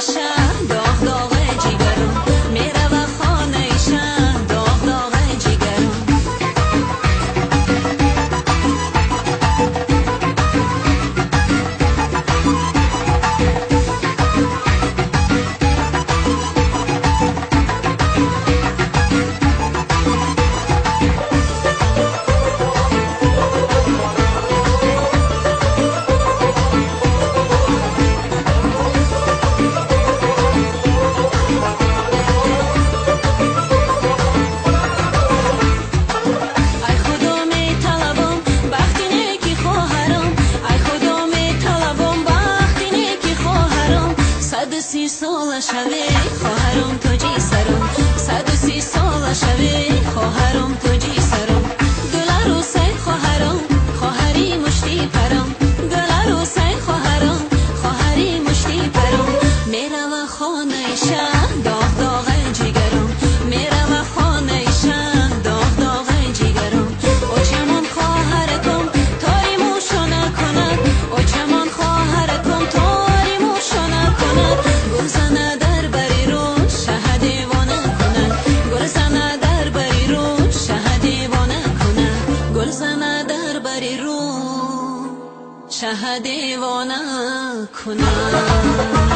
شهر داغ داغ جیگرم میره و خانه شهر داغ داغ جیگرم سی سال شوی خواهرم تو جی سرم 130 سال شوی خواهرم تو جی سرم گل عروسی خواهرم خواهری مشتی پرم گل عروسی خواهرم خواهری مشتی پرم میره و خانه شهر داغ داغ جیگرم میره و خانه شهر داغ داغ جیگرم او چمان خواهرکم تاری موشو نکند او چمان خواهرکم تاری موشو نکند گلزنه در بری رو شه دیوانه کنه گلزنه در بری رو شه دیوانه کنه گلزنه در بری رو شه دیوانه کنه